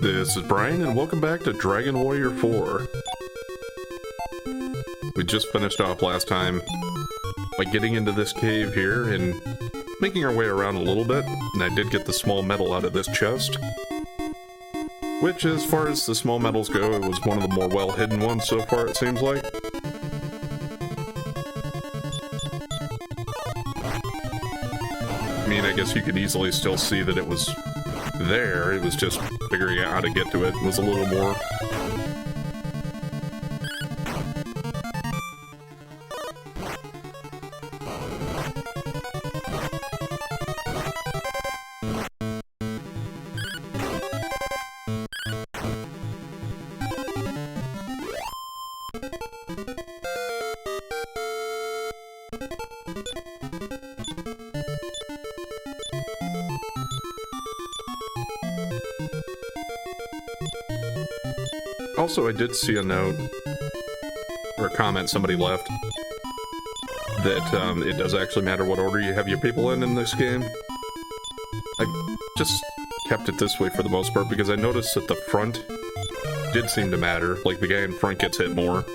This is Brian, and welcome back to Dragon Warrior 4. We just finished off last time by getting into this cave here and making our way around a little bit, and I did get the small metal out of this chest. Which, as far as the small metals go, it was one of the more well-hidden ones so far, it seems like. I mean, I guess you could easily still see that it was there, it was just figuring out how to get to it was a little more. Also, I did see a note, or a comment somebody left, that it does actually matter what order you have your people in this game. I just kept it this way for the most part because I noticed that the front did seem to matter, like the guy in front gets hit more.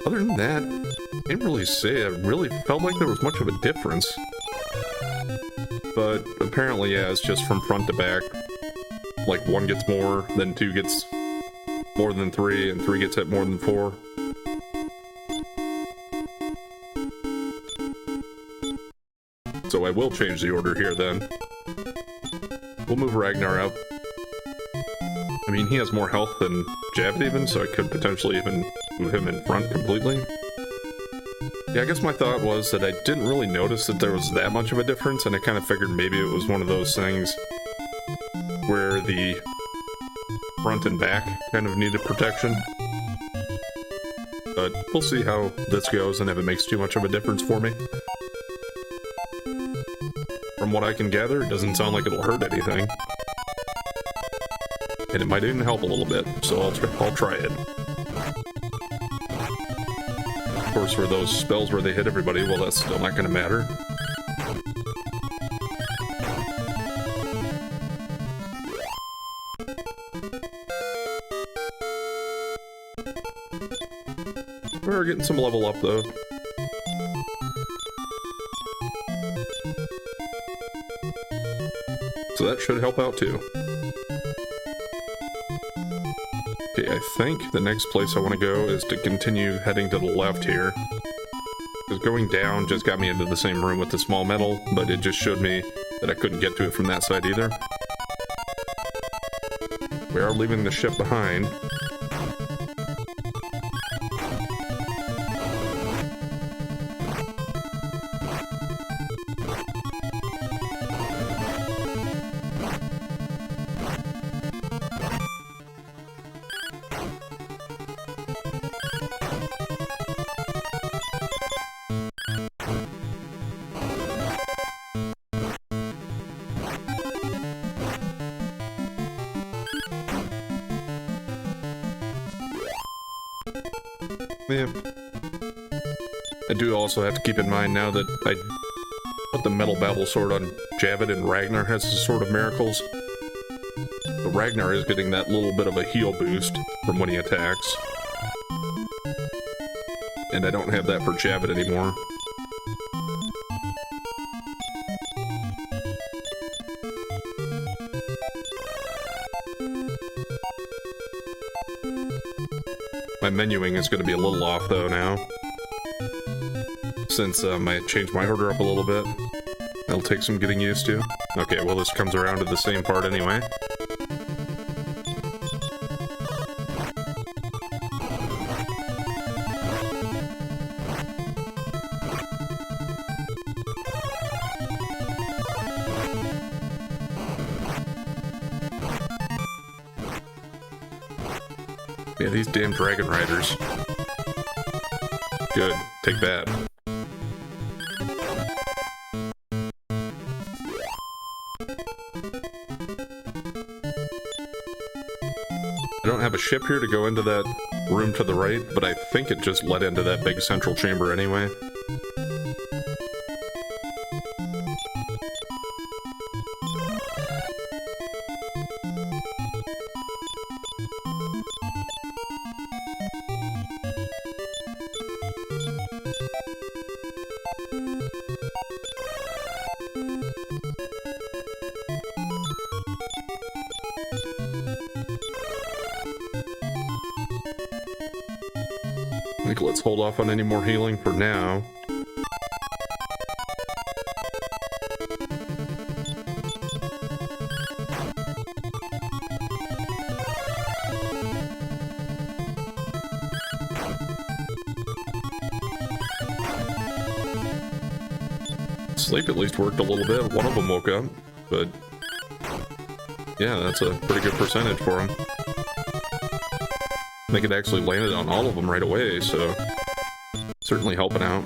Other than that, I didn't really say I really felt like there was much of a difference. But apparently, yeah, it's just from front to back. Like, one gets more, then two gets more than three, and three gets hit more than four. So I will change the order here then. We'll move Ragnar out. I mean, he has more health than Javid even, so I could potentially even move him in front completely. Yeah, I guess my thought was that I didn't really notice that there was that much of a difference, and I kind of figured maybe it was one of those things where the front and back kind of needed protection. But we'll see how this goes and if it makes too much of a difference for me. From what I can gather, it doesn't sound like it'll hurt anything. And it might even help a little bit, so I'll try it. Of course, for those spells where they hit everybody, well, that's still not going to matter. We're getting some level up, though. So that should help out, too. Okay, I think the next place I want to go is to continue heading to the left here. Because going down just got me into the same room with the small metal, but it just showed me that I couldn't get to it from that side either. We are leaving the ship behind. Yeah. I do also have to keep in mind now that I put the Metal Babble Sword on Javid and Ragnar has the Sword of Miracles. But Ragnar is getting that little bit of a heal boost from when he attacks. And I don't have that for Javid anymore. My menuing is going to be a little off, though, now. Since I changed my order up a little bit. That'll take some getting used to. Okay, well, this comes around to the same part anyway. Yeah, these damn dragon riders. Good. Take that. I don't have a ship here to go into that room to the right, but I think it just led into that big central chamber anyway. I think let's hold off on any more healing for now. Sleep at least worked a little bit. One of them woke up, but yeah, that's a pretty good percentage for him. I think it actually landed on all of them right away, so certainly helping out.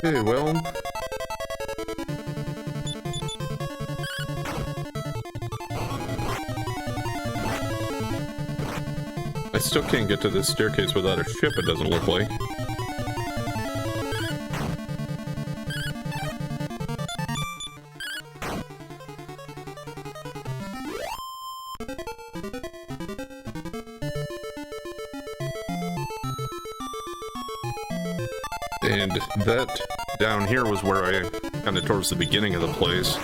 Okay, well... I still can't get to this staircase without a ship, it doesn't look like. And that down here was where I kind of towards the beginning of the place.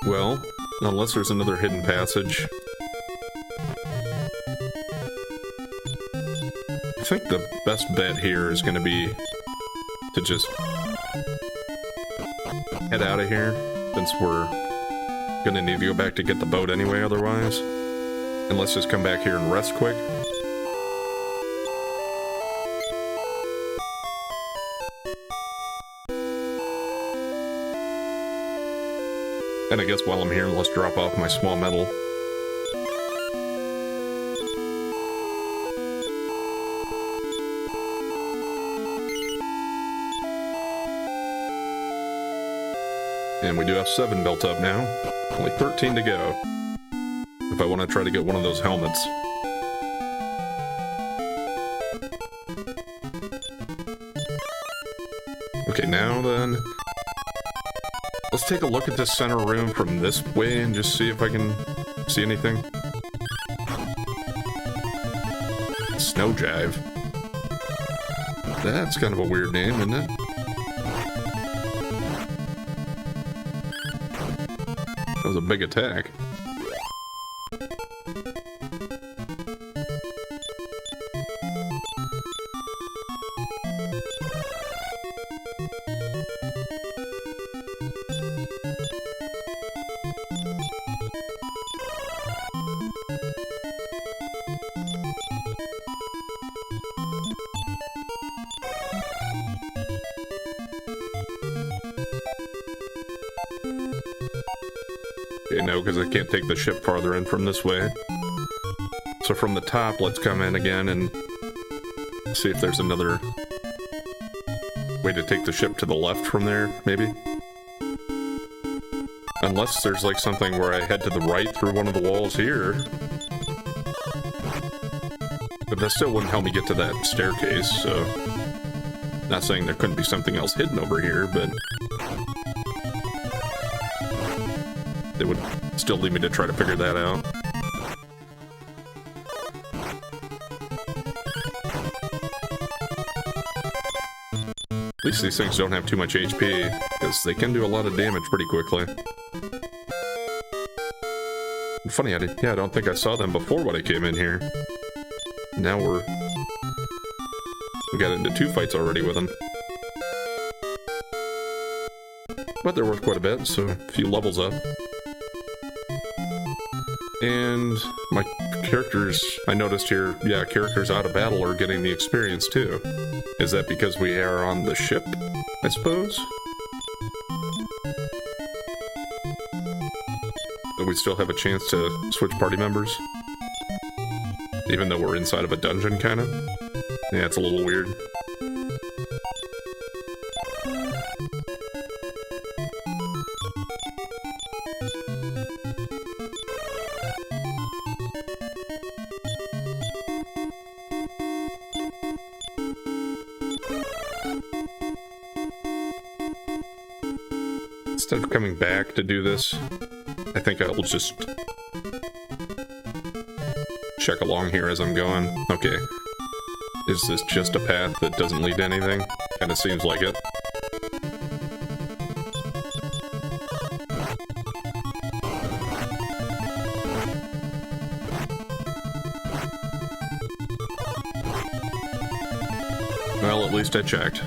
Well, unless there's another hidden passage. I think the best bet here is going to be to just head out of here, since we're gonna need to go back to get the boat anyway otherwise. And let's just come back here and rest quick. And I guess while I'm here, let's drop off my small metal. And we do have 7 built up now. Only 13 to go. If I want to try to get one of those helmets. Okay, now then... let's take a look at this center room from this way and just see if I can see anything. Snow Jive. That's kind of a weird name, isn't it? That was a big attack. Okay, no, because I can't take the ship farther in from this way. So from the top, let's come in again and see if there's another way to take the ship to the left from there, maybe? Unless there's like something where I head to the right through one of the walls here. But that still wouldn't help me get to that staircase, so... not saying there couldn't be something else hidden over here, but... it would still lead me to try to figure that out. At least these things don't have too much HP, because they can do a lot of damage pretty quickly. And funny, I don't think I saw them before when I came in here. Now we got into 2 fights already with them. But they're worth quite a bit, so a few levels up. And my characters, I noticed here, yeah, characters out of battle are getting the experience too. Is that because we are on the ship, I suppose? that we still have a chance to switch party members. Even though we're inside of a dungeon, kind of. Yeah, it's a little weird. Instead of coming back to do this, I think I will just check along here as I'm going. Okay. Is this just a path that doesn't lead to anything? Kinda seems like it. Well, at least I checked.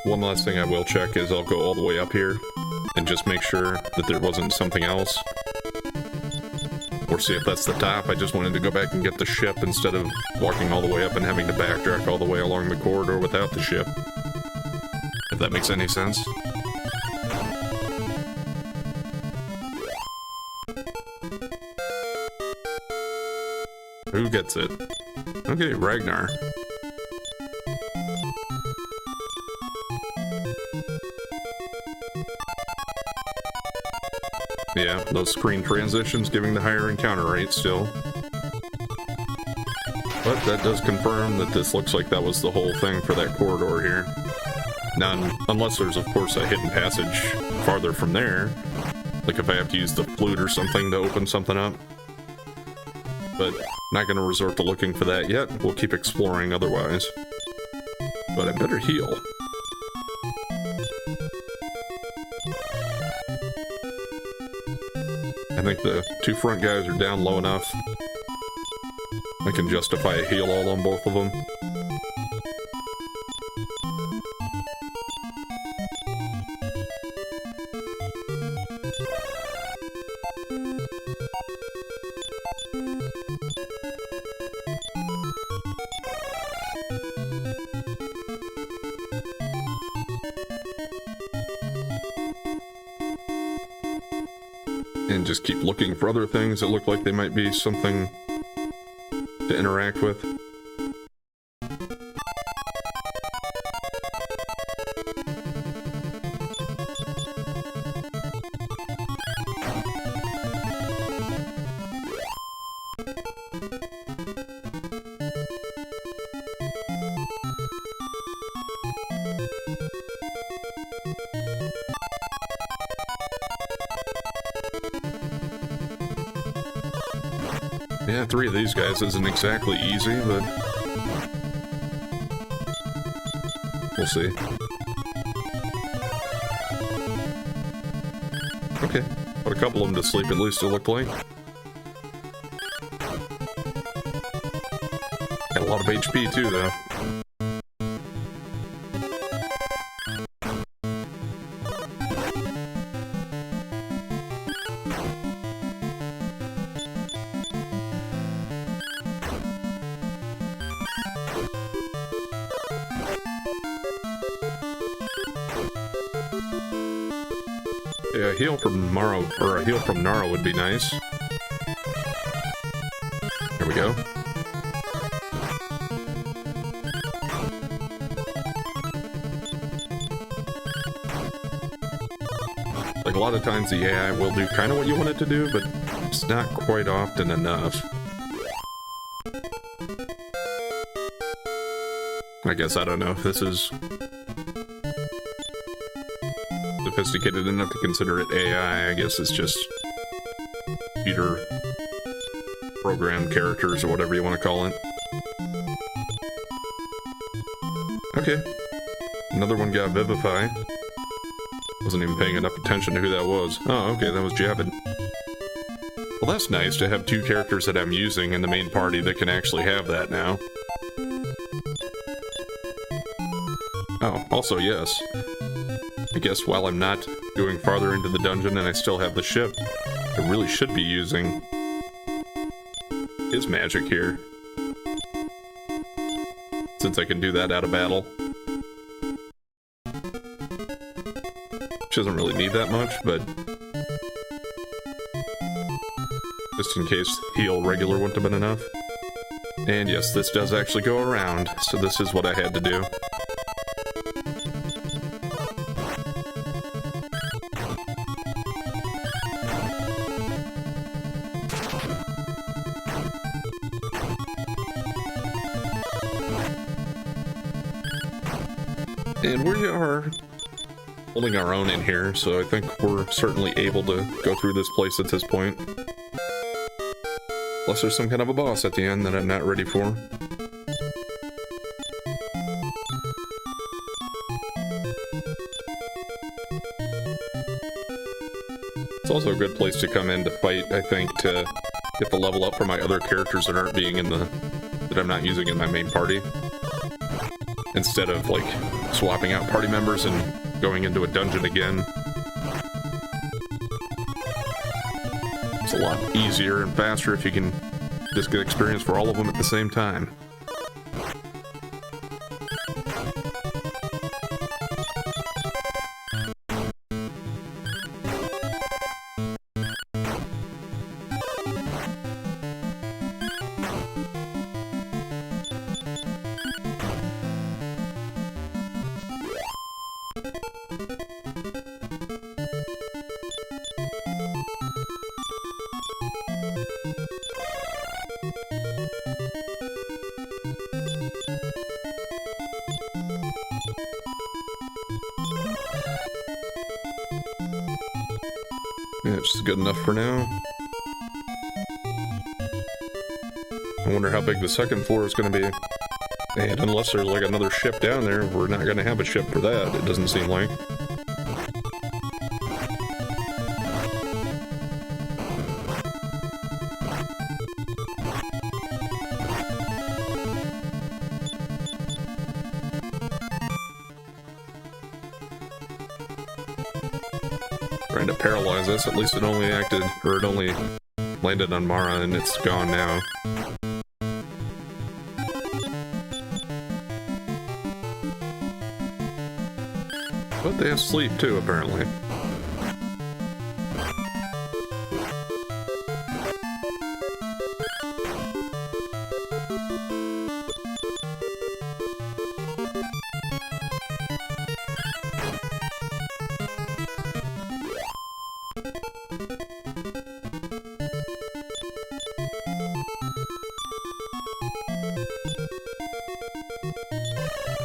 One last thing I will check is I'll go all the way up here and just make sure that there wasn't something else. Or see if that's the top. I just wanted to go back and get the ship instead of walking all the way up and having to backtrack all the way along the corridor without the ship. If that makes any sense. Who gets it? Okay, Ragnar. Yeah, those screen transitions giving the higher encounter rate still. But that does confirm that this looks like that was the whole thing for that corridor here. Now, unless there's of course a hidden passage farther from there. Like if I have to use the flute or something to open something up. But not gonna resort to looking for that yet. We'll keep exploring otherwise. But I better heal. I think the two front guys are down low enough. I can justify a heal all on both of them. And just keep looking for other things that look like they might be something to interact with. Yeah, 3 of these guys isn't exactly easy, but we'll see. Okay, put a couple of them to sleep at least, it looked like. Got a lot of HP too, though. Yeah, a heal from Morrow, or a heal from Nara would be nice. Here we go. Like, a lot of times the AI will do kind of what you want it to do, but it's not quite often enough. I guess I don't know if this is sophisticated enough to consider it AI. I guess it's just computer programmed characters or whatever you want to call it. Okay. Another one got Vivify. Wasn't even paying enough attention to who that was. Oh, okay, that was Javid. Well, that's nice to have two characters that I'm using in the main party that can actually have that now. Oh, also, yes. I guess while I'm not going farther into the dungeon and I still have the ship, I really should be using his magic here. Since I can do that out of battle. Which doesn't really need that much, but just in case heal regular wouldn't have been enough. And yes, this does actually go around, so this is what I had to do. And we are holding our own in here, so I think we're certainly able to go through this place at this point. Unless there's some kind of a boss at the end that I'm not ready for. It's also a good place to come in to fight, I think, to get the level up for my other characters that aren't being in the... that I'm not using in my main party. Instead of, like, swapping out party members and going into a dungeon again. It's a lot easier and faster if you can just get experience for all of them at the same time. Yeah, it's good enough for now. I wonder how big the second floor is going to be. And unless there's like another ship down there, we're not going to have a ship for that, it doesn't seem like. Trying to paralyze us, at least it only acted, or it only landed on Mara and it's gone now. But they have sleep too, apparently.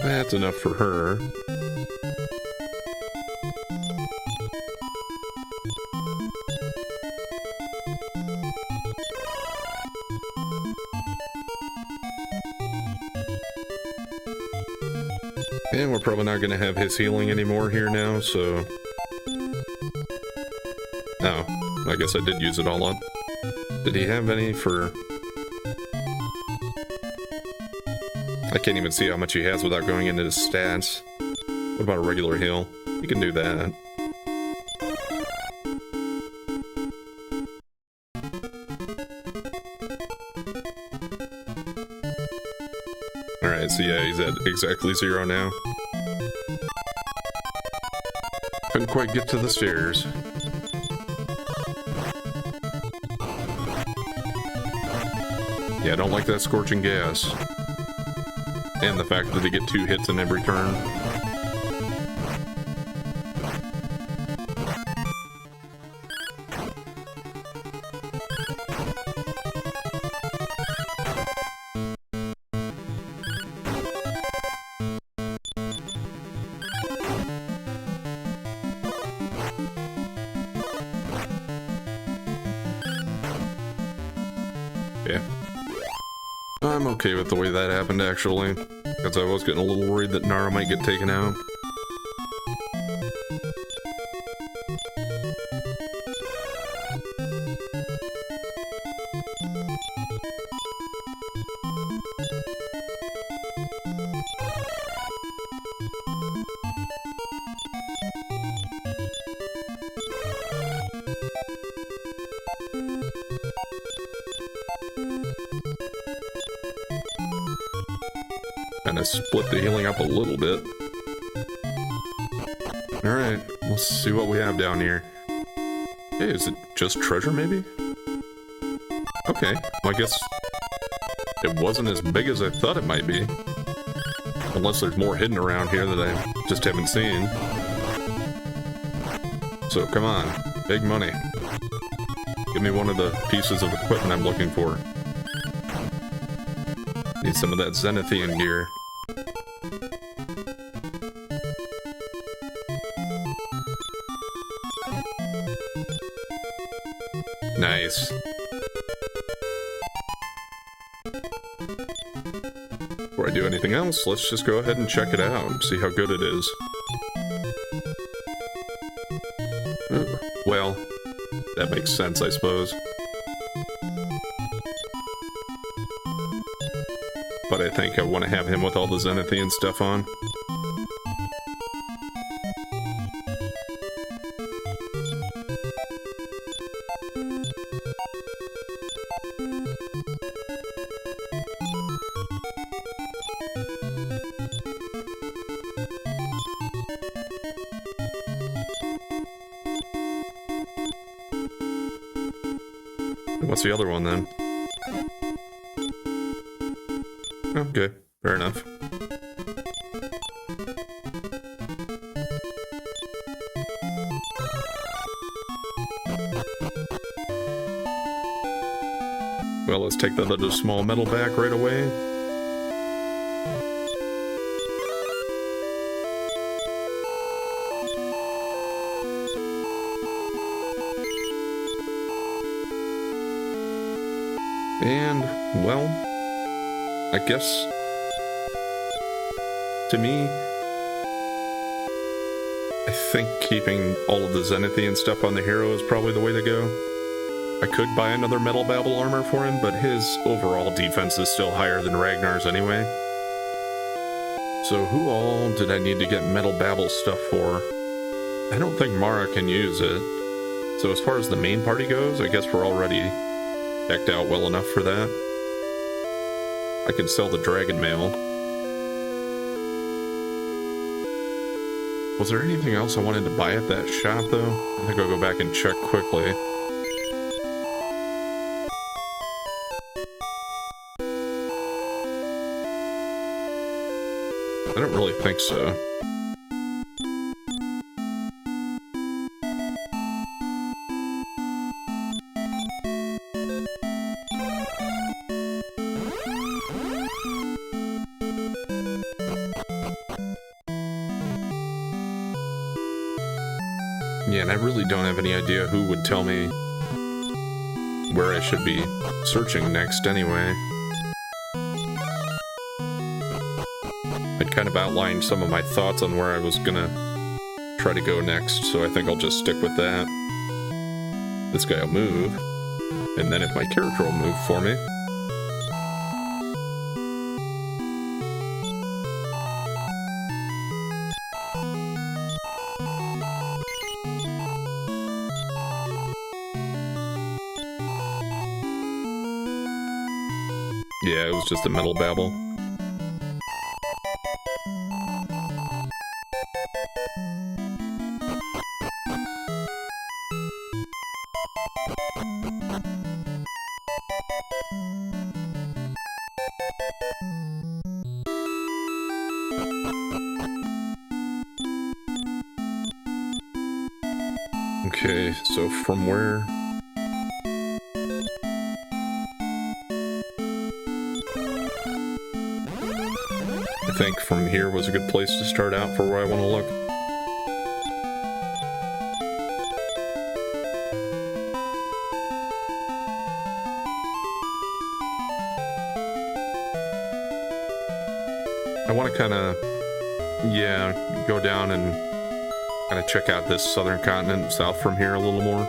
That's enough for her. And we're probably not going to have his healing anymore here now, so... Oh, I guess I did use it all up. Did he have any for... I can't even see how much he has without going into his stats. What about a regular heal? You can do that. Alright, so yeah, he's at exactly 0 now. Couldn't quite get to the stairs. Yeah, I don't like that scorching gas. And the fact that they get 2 hits in every turn. Yeah. I'm okay with the way that happened, actually. Because I was getting a little worried that Nara might get taken out. Kind of split the healing up a little bit. Alright, let's see what we have down here. Hey, is it just treasure, maybe? Okay, well, I guess it wasn't as big as I thought it might be. Unless there's more hidden around here that I just haven't seen. So, come on, big money. Give me one of the pieces of equipment I'm looking for. Need some of that Zenithian gear. Nice. Before I do anything else, let's just go ahead and check it out and see how good it is. Ooh, well, that makes sense, I suppose. But I think I want to have him with all the Zenithian stuff on. What's the other one then? Okay, fair enough. Well, let's take that other small metal back right away. And, well, I guess, to me, I think keeping all of the Zenithian stuff on the hero is probably the way to go. I could buy another Metal Babble armor for him, but his overall defense is still higher than Ragnar's anyway. So who all did I need to get Metal Babble stuff for? I don't think Mara can use it. So as far as the main party goes, I guess we're already decked out well enough for that. I could sell the Dragon Mail. Was there anything else I wanted to buy at that shop, though? I think I'll go back and check quickly. I don't really think so. Yeah, and I really don't have any idea who would tell me where I should be searching next anyway. I'd kind of outlined some of my thoughts on where I was gonna try to go next, so I think I'll just stick with that. This guy will move, and then if my character will move for me. Yeah, it was just a Metal Babble. Okay, so from where... I think from here was a good place to start out for where I want to look. I want to kind of, yeah, go down and kind of check out this southern continent south from here a little more.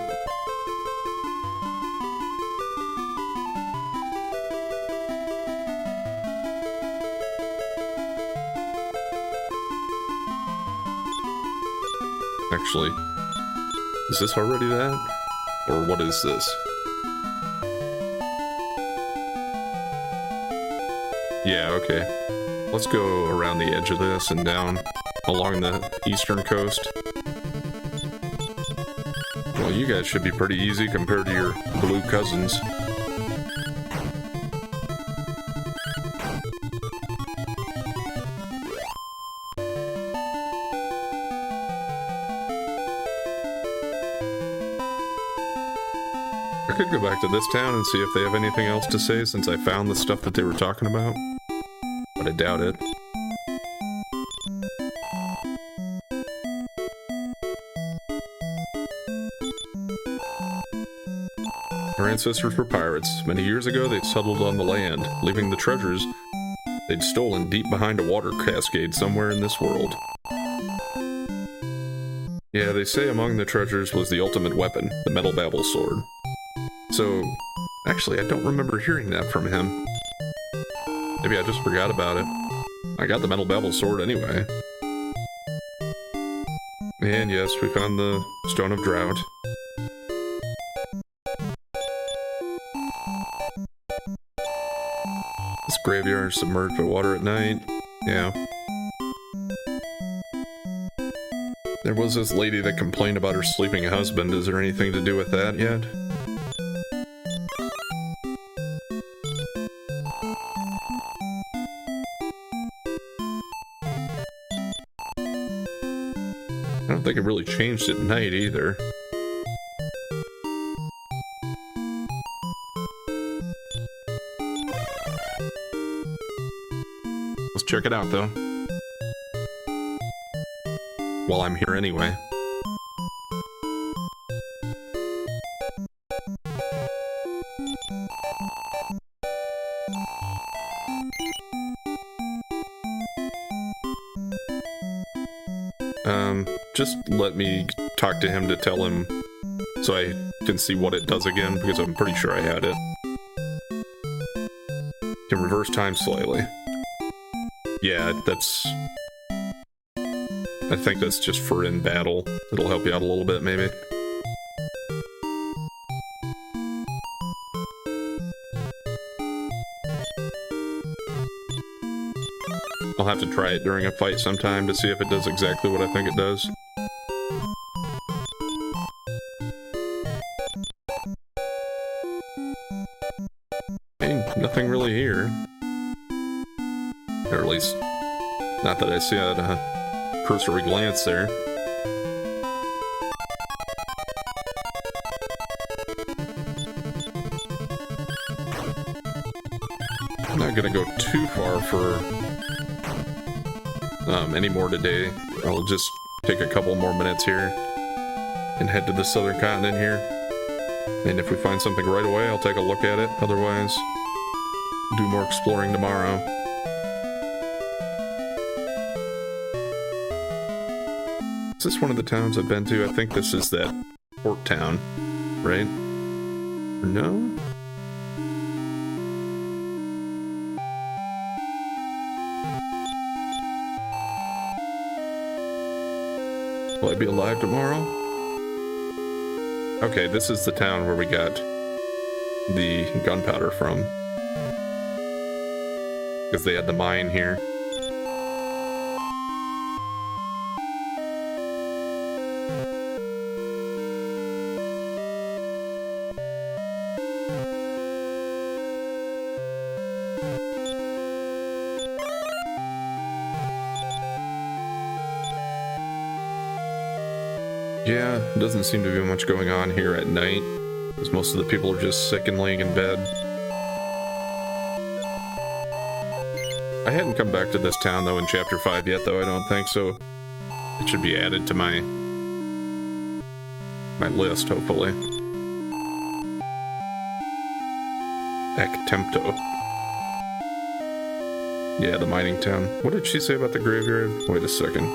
Actually, is this already that? Or what is this? Yeah, okay. Let's go around the edge of this and down along the eastern coast. Well, you guys should be pretty easy compared to your blue cousins. I could go back to this town and see if they have anything else to say since I found the stuff that they were talking about. But I doubt it. Our ancestors were pirates. Many years ago, they settled on the land, leaving the treasures they'd stolen deep behind a water cascade somewhere in this world. Yeah, they say among the treasures was the ultimate weapon, the Metal Babel sword. So, actually, I don't remember hearing that from him. Maybe I just forgot about it. I got the Metal Babel sword anyway. And yes, we found the Stone of Drought. This graveyard is submerged by water at night. Yeah. There was this lady that complained about her sleeping husband. Is there anything to do with that yet? I don't think it really changed at night either. Let's check it out though. While I'm here anyway. Just let me talk to him to tell him so I can see what it does again, because I'm pretty sure I had it. Can reverse time slightly. Yeah, that's... I think that's just for in battle. It'll help you out a little bit, maybe. I'll have to try it during a fight sometime to see if it does exactly what I think it does. Hey, nothing really here. Or at least, not that I see at a cursory glance there. I'm not gonna go too far for any more today. I'll just take a couple more minutes here and head to the southern continent here. And if we find something right away, I'll take a look at it. Otherwise, do more exploring tomorrow. Is this one of the towns I've been to? I think this is that port town, right? Or no? Will I be alive tomorrow? Okay, this is the town where we got the gunpowder from. Because they had the mine here. Yeah, doesn't seem to be much going on here at night, because most of the people are just sick and laying in bed. I hadn't come back to this town, though, in Chapter 5 yet, though, I don't think, so it should be added to my list, hopefully. Ek Tempto. Yeah, the mining town. What did she say about the graveyard? Wait a second.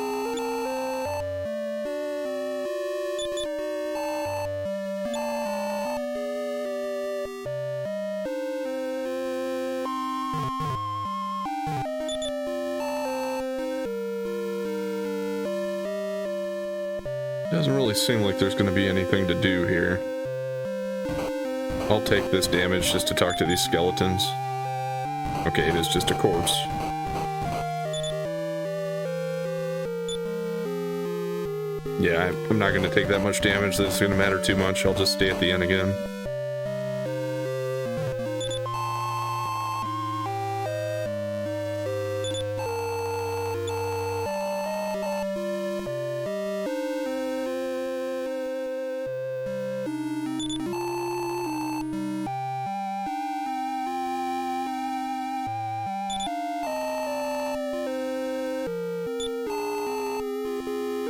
Doesn't really seem like there's going to be anything to do here. I'll take this damage just to talk to these skeletons. Okay, it is just a corpse. Yeah, I'm not going to take that much damage. That's going to matter too much. I'll just stay at the end again.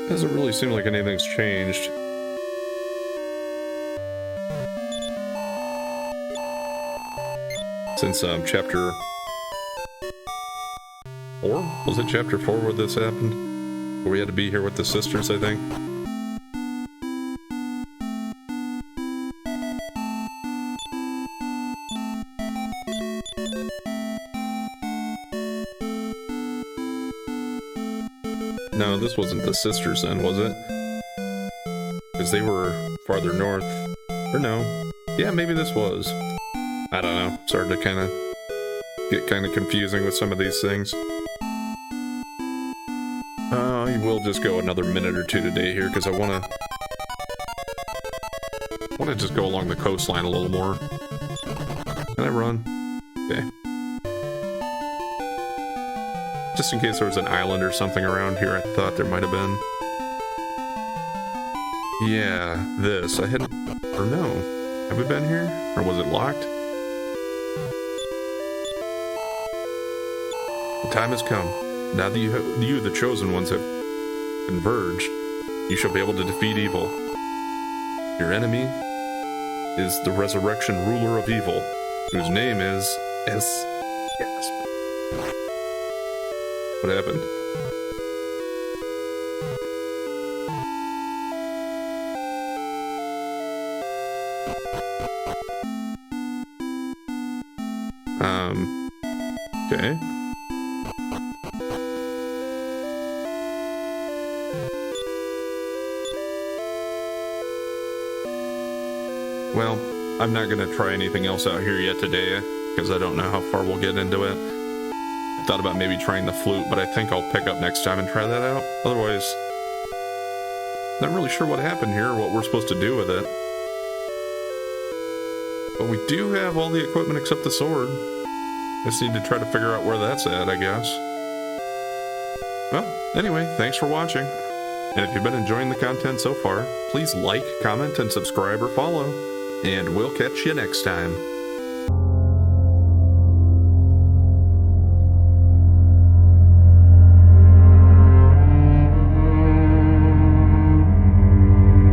Doesn't really seem like anything's changed. Since chapter 4? Was it chapter 4 where this happened? Where we had to be here with the sisters, I think? No, this wasn't the sisters then, was it? Because they were farther north. Or no. Yeah, maybe this was. I don't know. Started to get kind of confusing with some of these things. I will just go another minute or two today here, because I want to just go along the coastline a little more. Can I run? Okay. Just in case there was an island or something around here, I thought there might have been. Yeah, this. I hadn't... Or no. Have we been here? Or was it locked? The time has come. Now that you, the chosen ones, have converged, you shall be able to defeat evil. Your enemy is the resurrection ruler of evil, whose name is... What happened? Okay. Well, I'm not gonna try anything else out here yet today, because I don't know how far we'll get into it. Thought about maybe trying the flute, but I think I'll pick up next time and try that out. Otherwise, not really sure what happened here or what we're supposed to do with it. But we do have all the equipment except the sword. Just need to try to figure out where that's at, I guess. Well, anyway, thanks for watching. And if you've been enjoying the content so far, please like, comment, and subscribe or follow. And we'll catch you next time.